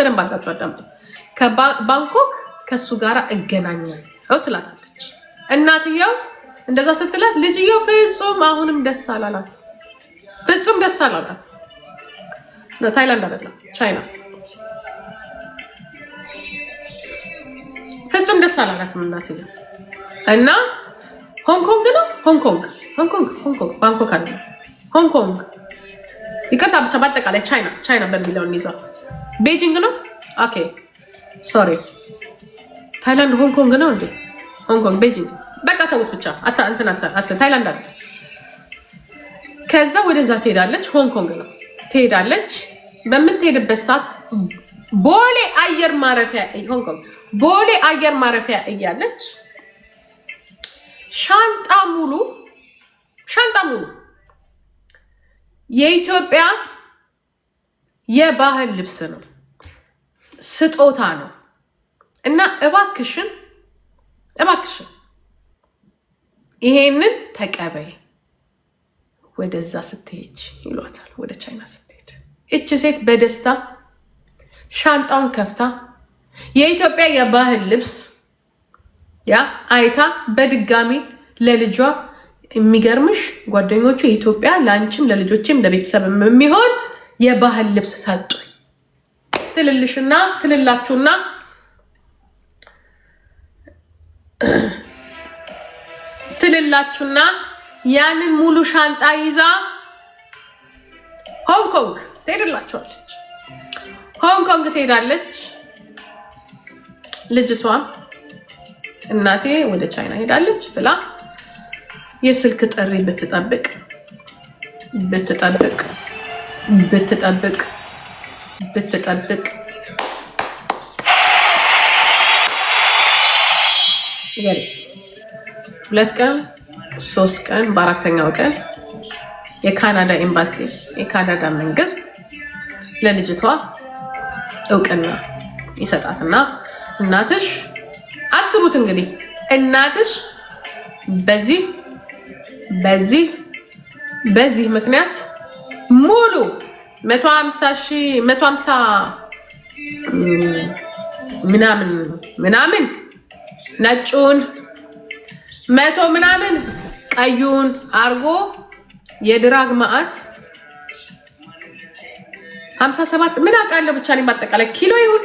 በደንብ አድርጋችሁ አዳምጡ። ከባንኮክ ከሱ ጋር እገናኛለሁ ትላታለች። እናትየው እንደዛ ስትላት ልጅየው ፍጹም አሁንም ደስ አላላት። ፍጹም ደስ አላላት። ነው ታይላንድ አይደለም ቻይና። ፍጹም ደስ አላላትም እናትየው እና ሆንኮንግ ነው ሆንኮንግ ባንኮክ አይደለም ሆንኮንግ ይቅርታ ብቻ በአጠቃላይ ቻይና በሚለው እንይዘው። ቤጂንግ ነው ኦኬ ሶሪ ታይላንድ ሆንኮንግ ነው እንዴ? ሆንኮንግ ቤጂንግ በቃ ተውት ብቻ ታይላንድ አለ። ከዛ ወደዛ ትሄዳለች። ሆንኮንግ ነው ትሄዳለች። በምትሄድበት ሰዓት ቦሌ አየር ማረፊያ ሆንኮንግ ቦሌ አየር ማረፊያ እያለች ሻንጣ ሙሉ የኢትዮጵያ የባህል ልብስ ነው፣ ስጦታ ነው እና እባክሽን ይሄንን ተቀበይ ወደዛ ስትሄጅ ይሏታል። ወደ ቻይና ስትሄድ እቺ ሴት በደስታ ሻንጣውን ከፍታ የኢትዮጵያ የባህል ልብስ አይታ በድጋሚ ለልጇ የሚገርምሽ ጓደኞቹ የኢትዮጵያ ለአንቺም ለልጆችም ለቤተሰብ የሚሆን የባህል ልብስ ሰጡ ትልላችሁና ያንን ሙሉ ሻንጣ ይዛ ሆንኮንግ ትሄድላችኋለች። ሆንኮንግ ትሄዳለች ልጅቷ። እናቴ ወደ ቻይና ሄዳለች ብላ የስልክ ጥሪ ብትጠብቅ ሁለት ቀን 3 ቀን በአራተኛው ቀን የካናዳ ኤምባሲ የካናዳ መንግስት ለልጅቷ እውቅና ይሰጣትና እናትሽ አስቡት እንግዲህ እናትሽ በዚህ ምክንያት ሙሉ 150 ምናምን ነጩን 100 ምናምን ቀዩን አርጎ የድራግ ማዕት 57 ምን አውቃለሁ ብቻ ነው ማጠቃላይ ኪሎ ይሁን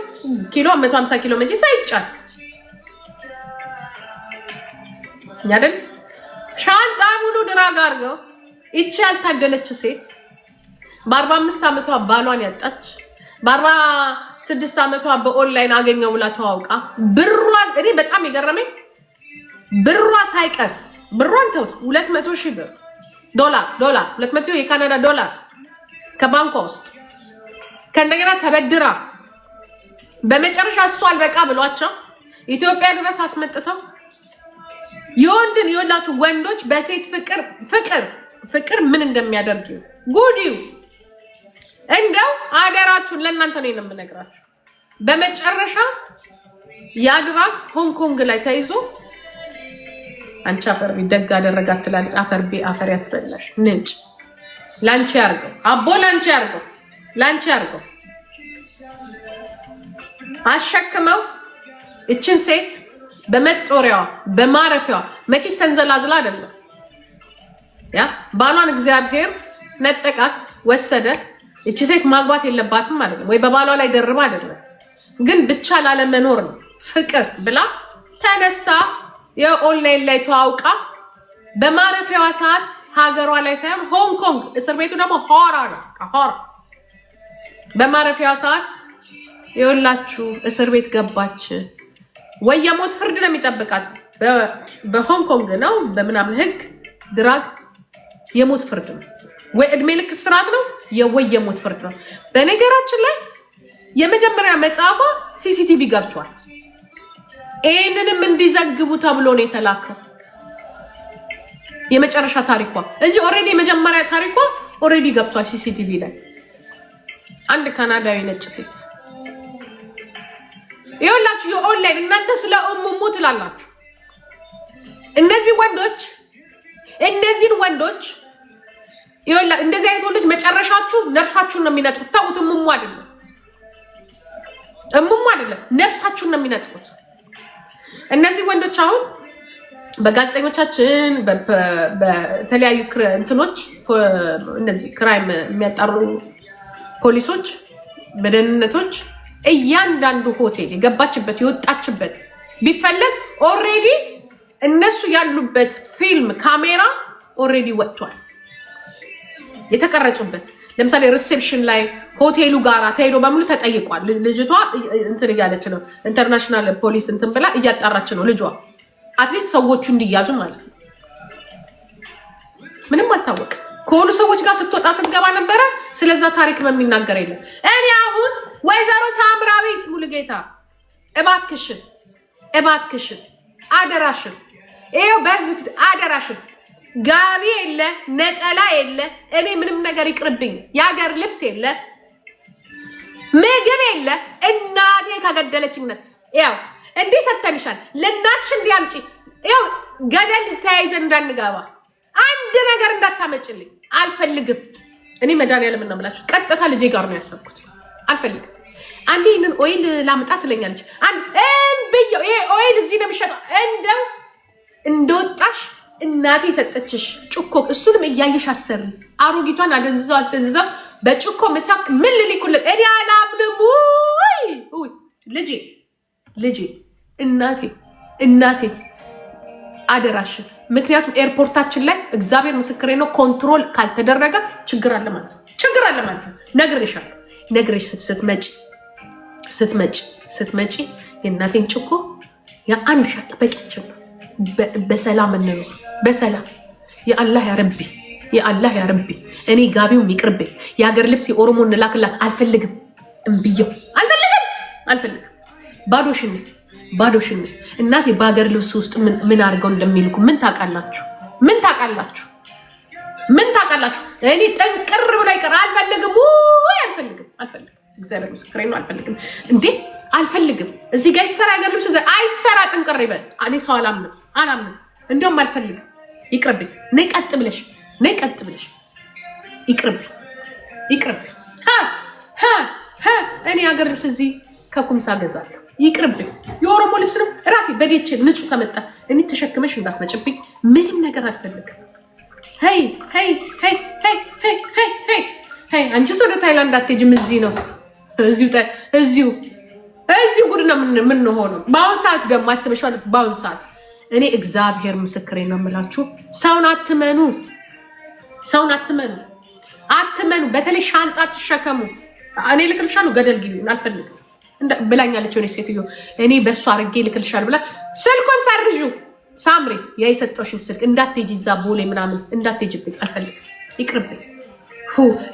ኪሎ 150 ኪሎ መጂ ሳይጫል ያደል ሻንጣ ሙሉ ድራግ አርገው እቺ ያልታደለች ሴት በ45 ዓመቷ ባሏን ያጣች በ46 ዓመቷ በኦንላይን አገኘው ብላ ተዋውቃ ብሯ እኔ በጣም የገረመኝ ብሯ ሳይቀር ብሯን ተውት 200,000 ብር ዶላር 200 የካናዳ ዶላር ከባንኳ ውስጥ ከእንደገና ተበድራ በመጨረሻ እሷ አልበቃ ብሏቸው ኢትዮጵያ ድረስ አስመጥተው የወንድን የወላችሁ ወንዶች በሴት ፍቅር ምን እንደሚያደርግ ጉዲው እንደው አደራችሁን ለእናንተ ነው የምነግራችሁ። በመጨረሻ ያድራግ ሆንኮንግ ላይ ተይዞ አንቺ አፈር ቢደግ አደረጋት ትላለች። አፈር አፈር ያስበላሽ ንጭ ላንቺ ያርገው አቦ ላንቺ ያርገው አሸክመው እችን ሴት በመጦሪያዋ በማረፊያዋ መቼስ ተንዘላዝላ አይደለም ባሏን እግዚአብሔር ነጠቃት ወሰደ። እቺ ሴት ማግባት የለባትም ማለት ነው ወይ በባሏ ላይ ደርባ አይደለም ግን ብቻ ላለመኖር ነው ፍቅር ብላ ተነስታ የኦንላይን ላይ ተዋውቃ በማረፊያዋ ሰዓት ሀገሯ ላይ ሳይሆን ሆንኮንግ እስር ቤቱ ደግሞ ሆራ ነው ሆራ በማረፊያዋ ሰዓት የወላችሁ እስር ቤት ገባች። ወይ የሞት ፍርድ ነው የሚጠብቃት በሆንኮንግ ነው በምናምን ህግ ድራግ የሞት ፍርድ ነው ወይ እድሜ ልክ እስራት ነው ወይ የሞት ፍርድ ነው። በነገራችን ላይ የመጀመሪያ መጽሐፏ ሲሲቲቪ ገብቷል። ይሄንንም እንዲዘግቡ ተብሎ ነው የተላከው የመጨረሻ ታሪኳ እንጂ ኦሬዲ የመጀመሪያ ታሪኳ ኦሬዲ ገብቷል ሲሲቲቪ ላይ። አንድ ካናዳዊ ነጭ ሴት ይኸውላችሁ የኦንላይን እናንተ ስለ እሙሙ ትላላችሁ። እነዚህን ወንዶች ይኸውላ እንደዚህ አይነት ወንዶች መጨረሻችሁ ነፍሳችሁን ነው የሚነጥቁት። ታውት እሙሙ አይደለም እሙሙ አይደለም ነፍሳችሁን ነው የሚነጥቁት እነዚህ ወንዶች። አሁን በጋዜጠኞቻችን በተለያዩ እንትኖች እነዚህ ክራይም የሚያጣሩ ፖሊሶች በደህንነቶች እያንዳንዱ ሆቴል የገባችበት የወጣችበት ቢፈለግ ኦሬዲ እነሱ ያሉበት ፊልም ካሜራ ኦሬዲ ወጥቷል የተቀረጹበት። ለምሳሌ ሪሴፕሽን ላይ ሆቴሉ ጋራ ተሄዶ በሙሉ ተጠይቋል። ልጅቷ እንትን እያለች ነው ኢንተርናሽናል ፖሊስ እንትን ብላ እያጣራች ነው ልጇ አትሊስት ሰዎቹ እንዲያዙ ማለት ነው። ምንም አልታወቀ ከሆኑ ሰዎች ጋር ስትወጣ ስትገባ ነበረ። ስለዛ ታሪክ በሚናገር የለም። እኔ አሁን ወይዘሮ ሳምራዊት ሙሉጌታ እባክሽን አደራሽን ይኸው በህዝብ ፊት አደራሽን ጋቢ የለ ነጠላ የለ እኔ ምንም ነገር ይቅርብኝ የሀገር ልብስ የለ ምግብ የለ እናቴ ካገደለችነት ያው እንዲህ ሰተንሻል ለእናትሽ እንዲያምጪ ያው ገደል ተያይዘን እንዳንገባ አንድ ነገር እንዳታመጭልኝ አልፈልግም። እኔ መድኃኒዓለም ነው የምላችሁ ቀጥታ ልጄ ጋር ነው ያሰብኩት። አልፈልግም። አንዴ ይሄንን ኦይል ላምጣ ትለኛለች። እንብየው ይሄ ኦይል እዚህ ነው የሚሸጠው። እንደው እንደወጣሽ እናቴ ሰጠችሽ ጭኮ እሱንም እያየሽ አሰሪ አሮጊቷን አስደንዝዛው በጭኮ ምታክ ምን ልልኩልን እኔ አላምንም። ውይ ልጄ እናቴ አደራሽን። ምክንያቱም ኤርፖርታችን ላይ እግዚአብሔር ምስክሬ ነው ኮንትሮል ካልተደረገ ችግር አለ ማለት ነው። ነግሬሽ ስትመጪ የእናቴን ጭኮ የአንድ ሻት በቂያችን ነው። በሰላም እንኖር በሰላም የአላህ ያረቢ እኔ ጋቢው ይቅርብኝ። የሀገር ልብስ የኦሮሞ እንላክላት አልፈልግም። እምብየው አልፈልግም። ባዶሽን እናቴ በሀገር ልብስ ውስጥ ምን አድርገው እንደሚልኩ ምን ታውቃላችሁ? እኔ ጠንቅር ብላ ይቀር አልፈልግም። እግዚአብሔር ምስክሬ ነው። አልፈልግም እንዴ አልፈልግም። እዚህ ጋር ይሰራ ሀገር ልብስ አይሰራ ጥንቅር ይበል። እኔ ሰው አላምንም። እንደውም አልፈልግም። ይቅርብኝ። ነይ ቀጥ ብለሽ ይቅርብኝ። እኔ ሀገር ልብስ እዚህ ከኩምሳ ገዛለሁ። ይቅርብኝ። የኦሮሞ ልብስ ነው ራሴ በዴቼ ንጹህ ከመጣ እኔ ተሸክመሽ እንዳትመጭብኝ። ምንም ነገር አልፈልግም። አንቺስ ወደ ታይላንድ አትሄጂም። እዚህ ነው እዚሁ ጉድ ነው የምንሆነው። በአሁን ሰዓት ደግሞ አስበሽዋል። በአሁን ሰዓት እኔ እግዚአብሔር ምስክሬ ነው የምላችሁ ሰውን አትመኑ። በተለይ ሻንጣ ትሸከሙ። እኔ ልክልሻለሁ ገደል ግቢ አልፈልግም ብላኛለች የሆነች ሴትዮ። እኔ በእሱ አድርጌ ልክልሻለሁ ብላ ስልኩን ሰርዡ ሳምሪ የሰጠሽን ስልክ እንዳትሄጂ እዛ ቦሌ ምናምን እንዳትሄጂብኝ አልፈልግም። ይቅርብኝ።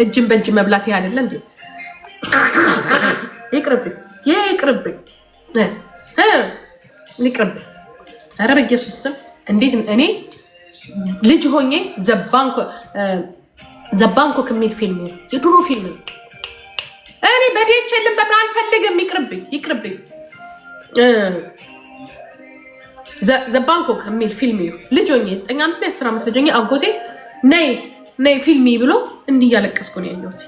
እጅን በእጅ መብላት ይሄ አይደለ እንዴ? ይቅርብኝ። ኧረ በኢየሱስ ስም እንዴት እኔ ልጅ ሆኜ ዘባንኮክ የሚል ፊልም የድሮ ፊልም ነው። እኔ በዴች የለም በምን አልፈልግም። ይቅርብኝ። ዘባንኮክ የሚል ፊልም ልጅ ሆኜ 9 ዓመት ላይ 10 ዓመት ልጅ ሆኜ አጎቴ ነይ ፊልሚ ብሎ እንዲህ እያለቀስኩ ነው ያለሁት።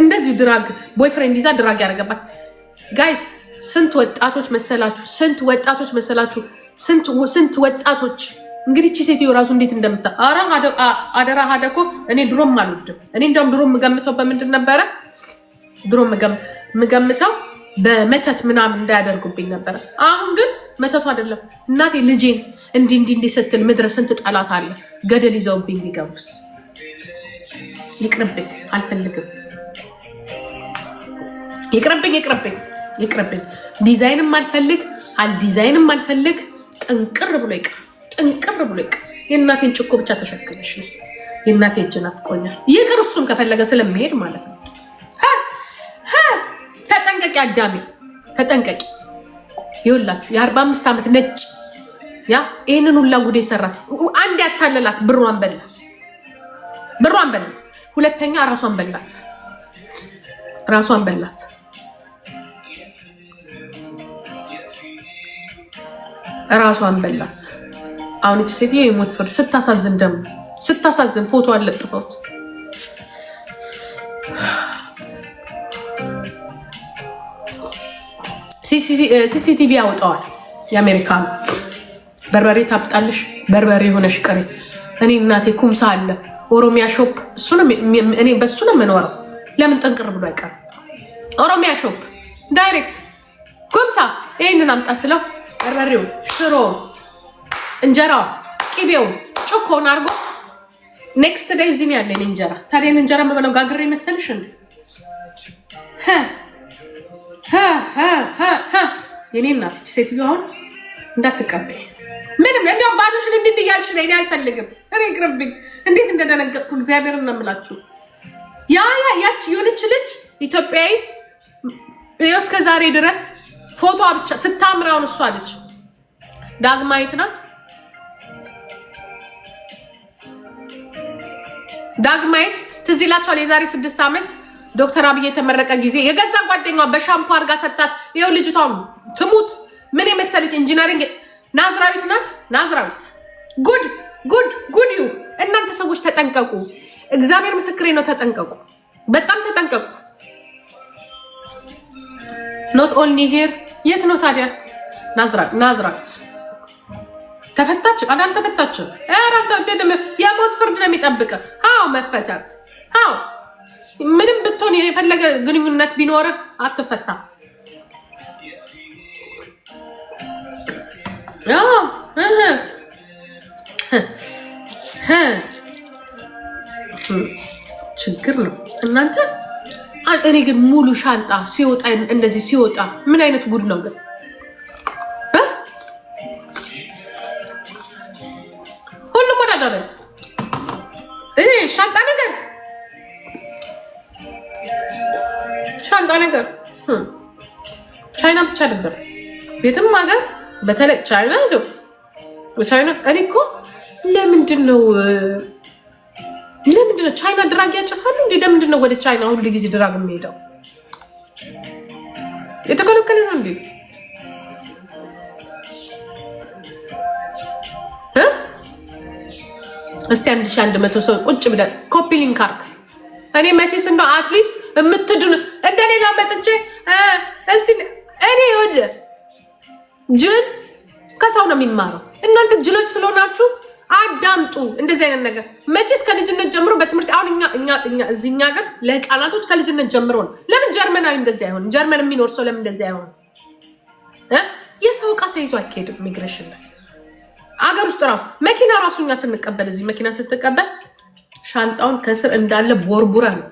እንደዚሁ ድራግ ቦይፍሬንድ ይዛ ድራግ ያደረገባት ጋይስ ስንት ወጣቶች መሰላችሁ? ስንት ወጣቶች እንግዲህ እቺ ሴትዮ ራሱ እንዴት እንደምታ አደራ ሀደኮ እኔ ድሮም አልወድም። እኔ እንደውም ድሮም የምገምተው በምንድን ነበረ? ድሮም የምገምተው በመተት ምናምን እንዳያደርጉብኝ ነበረ። አሁን ግን መተቱ አይደለም እናቴ ልጄን እንዲህ ስትል ምድረ ስንት ጠላት አለ ገደል ይዘውብኝ ቢገቡስ? ይቅርብኝ። አልፈልግም። ይቅርብኝ። ዲዛይንም አልዲዛይንም አልፈልግ። ጥንቅር ብሎ ይቅር። የእናቴን ጭኮ ብቻ ተሸክመሽ ነው። የእናቴ እጅ ናፍቆኛል። ይቅር። እሱም ከፈለገ ስለሚሄድ ማለት ነው። ተጠንቀቂ አዳሜ ተጠንቀቂ። ይኸውላችሁ የ45 ዓመት ነጭ ይህንን ሁላ ጉዴ ሰራት። አንድ ያታለላት ብሯን በላ። ሁለተኛ ራሷን በላት። አሁን እቺ ሴትዮ የሞት ፍርድ ስታሳዝን ፎቶ አለጥፈውት ሲሲቲቪ ያወጣዋል። የአሜሪካ በርበሬ ታብጣለሽ፣ በርበሬ ሆነሽ ቀሪ። እኔ እናቴ ኩምሳ አለ ኦሮሚያ ሾፕ፣ እኔ በሱ ነው የምኖረው። ለምን ጥንቅር ብሎ አይቀር? ኦሮሚያ ሾፕ ዳይሬክት ኩምሳ ይህንን አምጣ ስለው በርበሬው፣ ሽሮ፣ እንጀራው፣ ቂቤው፣ ጭኮን አድርጎ ኔክስት ዴይ እዚህ ነው ያለኝ እንጀራ። ታዲያ እንጀራ የምበለው ጋግሬ መሰልሽ እንዴ? የኔ እናት ሴትዮ አሁን እንዳትቀበይ ምንም እንዲያውም ባዶሽን እንዲህ እያልሽ ነው። እኔ አልፈልግም፣ እኔ ቅርብኝ። እንዴት እንደደነገጥኩ እግዚአብሔርን ነው የምላችሁ። ያች የሆነች ልጅ ኢትዮጵያዊ እስከ ዛሬ ድረስ ፎቶ ብቻ ስታምራውን እሷ ልጅ ዳግማዊት ናት። ዳግማዊት ትዝ ይላችኋል። የዛሬ 6 ዓመት ዶክተር አብይ የተመረቀ ጊዜ የገዛ ጓደኛዋ በሻምፖ አድርጋ ሰጣት። ይኸው ልጅቷ ትሙት ምን የመሰለች ኢንጂነሪንግ ናዝራዊት ናት። ናዝራዊት ጉድ ጉድ ጉድ ዩ እናንተ ሰዎች ተጠንቀቁ። እግዚአብሔር ምስክሬ ነው። ተጠንቀቁ፣ በጣም ተጠንቀቁ። ኖት ኦንሊ ሄር የት ነው ታዲያ ናዝራዊት ተፈታች? አዳም ተፈታች። የሞት ፍርድ ነው የሚጠብቅ። አዎ መፈታት። አዎ ምንም ብትሆን የፈለገ ግንኙነት ቢኖርህ አትፈታ። ችግር ነው እናንተ። እኔ ግን ሙሉ ሻንጣ ሲወጣ እንደዚህ ሲወጣ ምን አይነት ጉድ ነው ግን? ሁሉም ወዳጅ አለ። ሻንጣ ነገር ቻይና ብቻ ነበር ቤትም ሀገር በተለይ ቻይና እኔ እኮ ለምንድን ነው ቻይና ድራግ ያጨሳሉ እንዴ? ለምንድን ነው ወደ ቻይና ሁሉ ጊዜ ድራግ የሚሄደው? የተከለከለ ነው እንዴ? እስቲ 1100 ሰው ቁጭ ብለን ኮፒ ሊንክ አርክ። እኔ መቼስ እንደው አትሊስት የምትድኑ እንደሌላ መጥቼ እስቲ እኔ ወደ ጅል ከሰው ነው የሚማረው። እናንተ ጅሎች ስለሆናችሁ አዳምጡ። እንደዚህ አይነት ነገር መቼስ ከልጅነት ጀምሮ በትምህርት አሁን እኛ እዚህኛ ሀገር ለህፃናቶች ከልጅነት ጀምሮ ነው። ለምን ጀርመናዊ እንደዚህ አይሆንም? ጀርመን የሚኖር ሰው ለምን እንደዚህ አይሆንም? የሰው ዕቃ ተይዞ አይካሄድም ኢሚግሬሽን ላይ አገር ውስጥ ራሱ መኪና ራሱ እኛ ስንቀበል እዚህ መኪና ስትቀበል ሻንጣውን ከስር እንዳለ ቦርቡራ ነው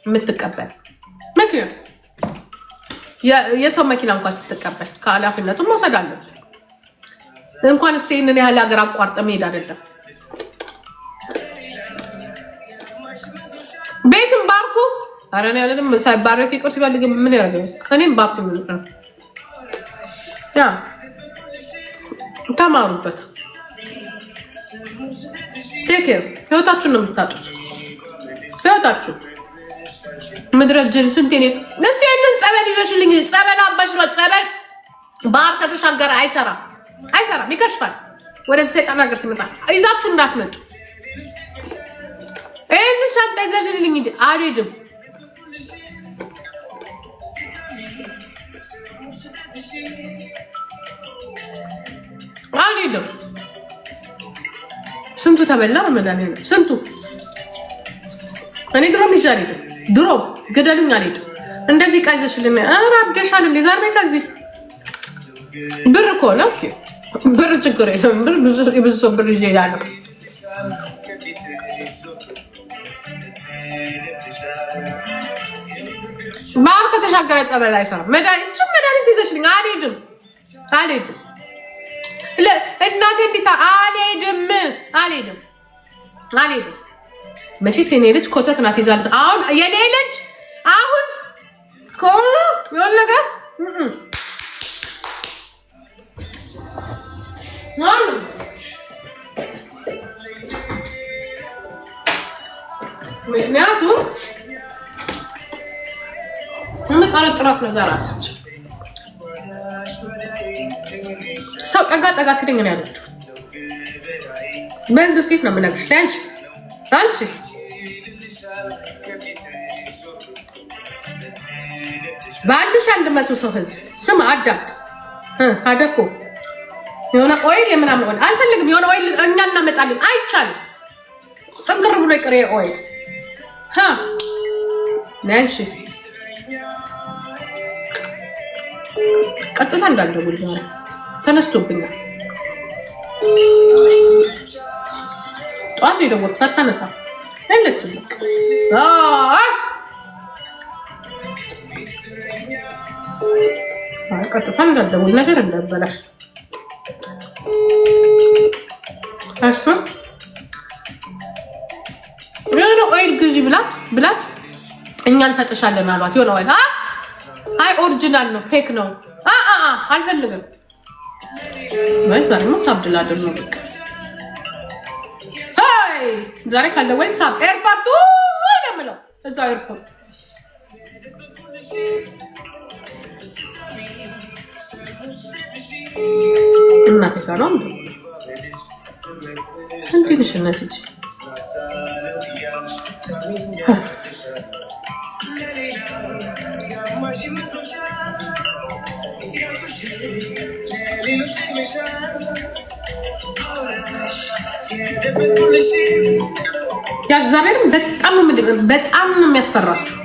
የምትቀበል። መኪና የሰው መኪና እንኳን ስትቀበል ከኃላፊነቱን መውሰድ አለብን። እንኳን ይህንን ያህል ሀገር አቋርጠ መሄድ አይደለም። ቤትም ባርኩ። ኧረ እኔ አይደለም ሳይባረክ ይቆር ሲፈልግ ምን ያደርጋል? እኔም ባርኩ ነው ያ ተማሩበት። ቴኬር ህይወታችሁን ነው የምታጡት። ህይወታችሁ ምድረጅል ስንቴኔ እስቲ ያንን ጸበል ይዘሽልኝ። ጸበል አባሽ ነው ጸበል ባህር ከተሻገረ አይሰራም፣ ይከሽፋል። ወደዚህ ሰይጣን ሀገር ሲመጣ ይዛችሁ እንዳትመጡ። ይህን ሻንጣ ይዘሽልኝ እንዴ? አልሄድም። ስንቱ ተበላ መድኃኒዓለም ስንቱ። እኔ ድሮም ይዤ አልሄድም። ድሮም ግደሉኝ አልሄድም። እንደዚህ ዕቃ ይዘሽልኝ ኧረ አብደሻል እንዴ? ዛሬ ከዚህ ብር ከሆነ ኦኬ፣ ብር ችግር የለም። ብር ብዙ ሰው ብር ይዤ እሄዳለሁ። ባህር ከተሻገረ ጸበል አይሰራም። መድኃኒት ይዘሽልኝ አልሄድም። እናቴ እንዴት አልሄድም። መቼስ የኔ ልጅ ኮተት ናት ይዛለች። አሁን የኔ ልጅ አሁን ከሆነ የሆነ ነገር ምክንያቱም የምጠረጥራት ነገር አለች። ሰው ጠጋ ሲለኝ ነው ያለው። በህዝብ ፊት ነው የምነግርሽ። አንቺ በ1100 ሰው ህዝብ ስም አዳምጥ። አደኮ የሆነ ኦይል የምናምን ኦይል አልፈልግም። የሆነ ኦይል እኛ እናመጣለን። አይቻልም። ጥንቅር ብሎ ይቅር ኦይል ናንሺ ቀጥታ እንዳልደውል ተነስቶብኛል። ጧት የደወልኩት ሳታነሳ የለችም። ቀጥታ እንዳልደውል ነገር እንዳበላሽ እሱ የሆነ ኦይል ግዢ ብላት እኛ እንሰጥሻለን አሏት። የሆነ ኦይል አይ ኦሪጂናል ነው ፌክ ነው አልፈልግም። ወይ ዛሬማ ሳብድላ ደግሞ ዛሬ ካለ ወይ ሳብ ኤርፖርቱ ደምለው እዛው ኤርፖርት እናት ሰላም እንዴ ነሽ እንጂ ያዛቤር በጣም ነው የሚያስፈራችሁ።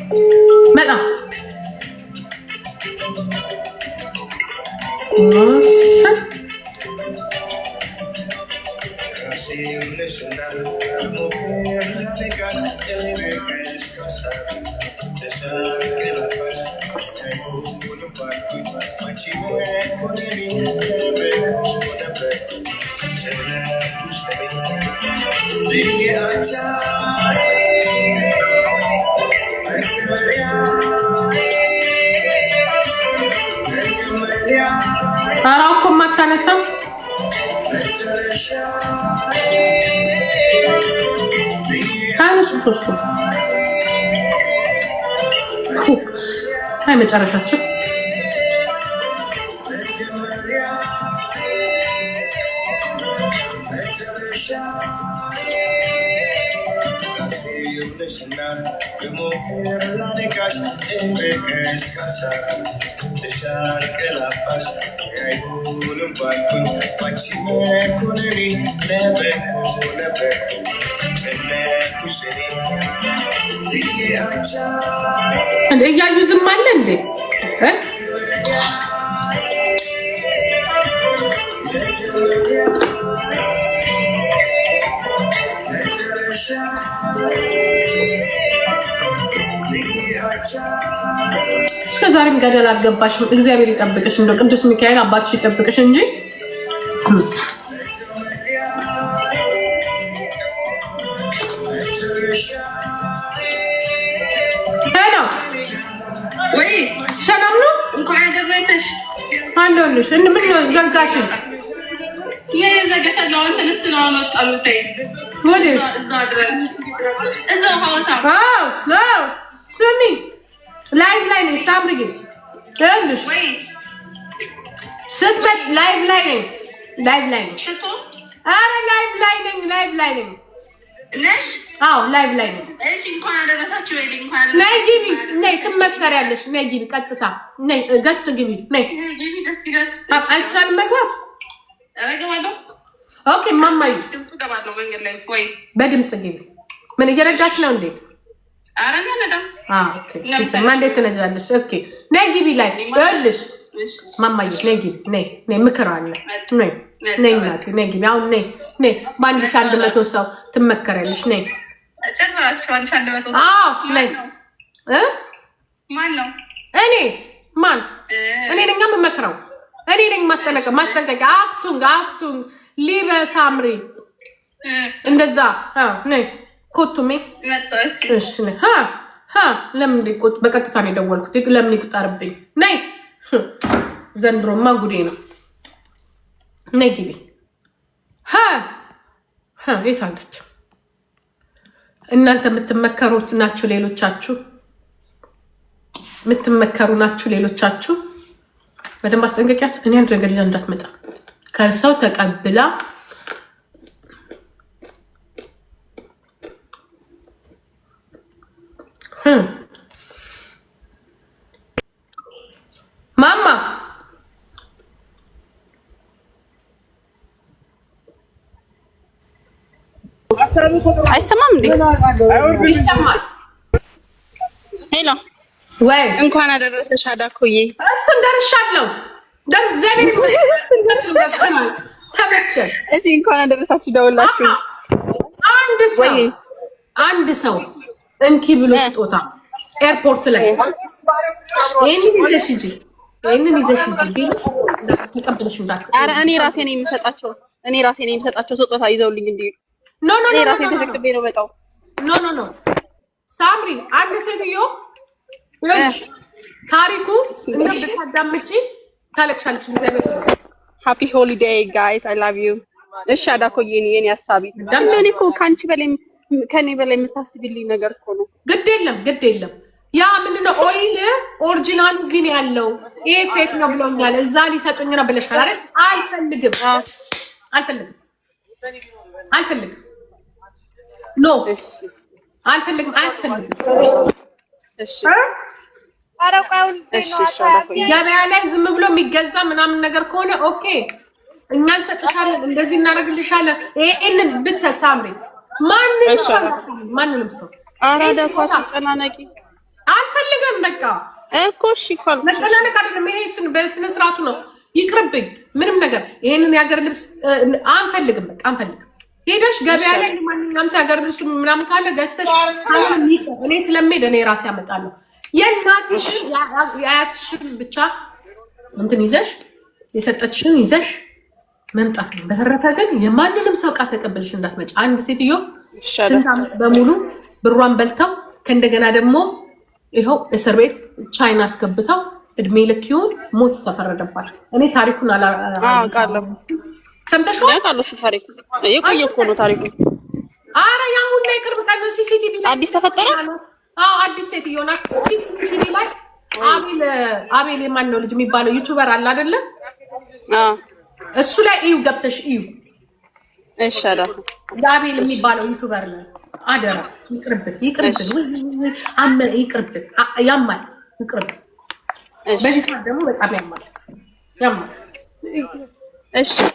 በጣም አራውኮ ማታነሳም አይ መጨረሻቸው እያዩ ዝም አለ እንዴ? እስከ ዛሬም ገደል አልገባሽም። እግዚአብሔር ይጠብቅሽ። እንደው ቅዱስ ሚካኤል አባትሽ ይጠብቅሽ እንጂ ሄሎ ወይ ሰላም ነው። እንኳን አደረሰሽ አንዶልሽ ምን ነው ዘጋሽ? የዘጋሻለው አንተ ልትለው አመጣሉት ወዴ እዛው ሐዋሳ ስሚ ላይቭ ላይ ነኝ። ሳምሪ ግን ትንሽ ስትመጪ ላይቭ ላይ ነኝ። ኧረ ላይቭ ላይ ነኝ ነሽ? አዎ ላይቭ ላይ ነኝ። እሺ እንኳን አደረሳችሁ ወይ? እንኳን ነይ ግቢ፣ ነይ ትመከሪያለሽ። ነይ ግቢ፣ ቀጥታ ነይ ገስት ግቢ። ነይ ግቢ። ደስ ይላል። አይቻልም መግባት? ኧረ እገባለሁ። ኦኬ ማማዬ ድምፁ እገባለሁ መንገድ ላይ ወይ በድምፅ ግቢ። ምን እየረዳሽ ነው እንዴ? ኧረ ነዳም። ኦኬ እንዴት ትነጃለሽ? ኦኬ ነይ ግቢ ላይ ይኸውልሽ ማማዬ ነይ ግቢ። ነይ ምክር አለ። ነይ እናቴ ነይ ግቢ። አሁን ነይ በ1100 ሰው ትመከሪያለሽ። ነይ ጨራሽ 1100 ሰው። ነይ ማን ነው? እኔ ነኝ የምመክረው። እኔ ነኝ ማስጠንቀቂያ። አክቱንግ ሊበ ሳምሪ እንደዛ ነይ ኮቱሜ መጣሽ። እሺ ነይ ለምን ሊቆጥ በቀጥታ ነው የደወልኩት። ለምን ይቁጠርብኝ? ነይ ዘንድሮማ ጉዴ ነው። ነይ ግቢ። የት አለች? እናንተ የምትመከሩት ናችሁ ሌሎቻችሁ፣ በደንብ አስጠንቀቂያት። እኔ አንድ ነገር ይዛ እንዳትመጣ ከሰው ተቀብላ አይሰማም እንዴ? ይሰማል። ሄሎ ወይ እንኳን አደረሰሽ አዳኮዬ። እሱን ደርሻለሁ። እግዚአብሔር ይመስገን። ተመስገን። እሺ እንኳን አደረሳችሁ ደውላችሁ። አንድ ሰው እንኪ ብሎ ስጦታ ኤርፖርት ላይ ይሄንን ይዘሽ ሂጂ ቢል ተቀበለሽ እንዳት። ኧረ እኔ ራሴ ነኝ የምሰጣቸው ስጦታ ይዘውልኝ እንዲሁ። እኔ ራሴ ተሸክሜ ነው መጣው። ኖ ሳምሪ አንድ ሴትዮ ታሪኩ እንደምታዳምጪ ታለቅሻለሽ። እግዚአብሔር ሃፒ ሆሊዴይ ጋይስ አይ ላቭ ዩ። እሺ አዳኮዬ የኔ ሀሳቢ እኔ እኮ ከኔ በላይ የምታስቢልኝ ነገር እኮ ነው። ግድ የለም ያ ምንድነው ኦይል ኦሪጂናሉ እዚህ ነው ያለው፣ ይሄ ፌክ ነው ብለውኛል፣ እዛ ሊሰጡኝ ነው ብለሻል አይደል? አልፈልግም ኖ አልፈልግም፣ አያስፈልግም። እሺ ገበያ ላይ ዝም ብሎ የሚገዛ ምናምን ነገር ከሆነ ኦኬ እኛ እንሰጥሻለን፣ እንደዚህ እናደርግልሻለን። ይሄንን ብትሳምሪ ማንንም ሰው አራዳ ኳስ ጨናናቂ አልፈልግም። በቃ እኮ እሺ ካልኩ መጨናነቅ አይደለም ይሄ በስነ ስርዓቱ ነው። ይቅርብኝ ምንም ነገር ይሄንን የሀገር ልብስ አንፈልግም። በቃ አንፈልግም። ሄደሽ ገበያ ላይ ማንኛውም ሰው የሀገር ልብስ ምናምን ካለ ገዝተሽ እኔ ስለምሄድ እኔ ራሴ ያመጣለሁ። የእናትሽን የአያትሽን ብቻ እንትን ይዘሽ የሰጠችሽን ይዘሽ መምጣት ነው። በተረፈ ግን የማንንም ሰው ዕቃ ተቀበልሽ እንዳትመጪ። አንድ ሴትዮ ስንት ዓመት በሙሉ ብሯን በልተው ከእንደገና ደግሞ ይኸው እስር ቤት ቻይና አስገብተው እድሜ ልክውን ሞት ተፈረደባት። እኔ ታሪኩን አውቃለሁ። ሰምተሽው? ታሪኩ የቆየ እኮ ነው ታሪኩ። ኧረ ያሁን ላይ ቅርብ ቀን ሲሲቲቪ ላይ አዲስ ተፈጠረ። አዲስ ሴትዮ ናት። ሲሲቲቪ ላይ አቤል የማን ነው ልጅ የሚባለው ዩቲዩበር አለ አይደለ? እሱ ላይ እዩ፣ ገብተሽ እዩ። እሺ አዳኩ አቤል የሚባለው ዩቲዩበር ላይ አደራ ይቅርብን። ያማል፣ ይቅርብን። በዚህ ሰዓት ደግሞ በጣም ያማል።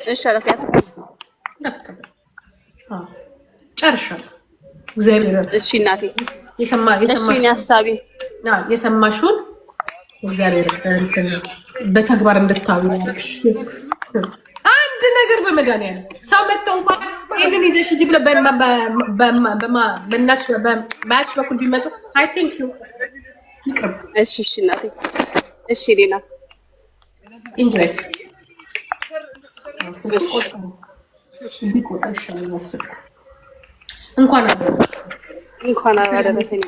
እሺ አዳኩ እንዳትቀበል። ጨርሻለሁ። እግዚአብሔር እሺ እናቴ የሰማሽውን እግዚአብሔር እንትን በተግባር እንድታዩ ያልሽ አንድ ነገር በመድኃኒዓለም ሰው መጥቶ እንኳን ይሄንን ይዘሽ ሂጂ ብለው በአያትሽ በኩል ቢመጡ አይ ቲንክ ዩ ይቅርብ። እሺ እናቴ እሺ ሌላ ኢንጆይት እንኳን አደረሰኝ።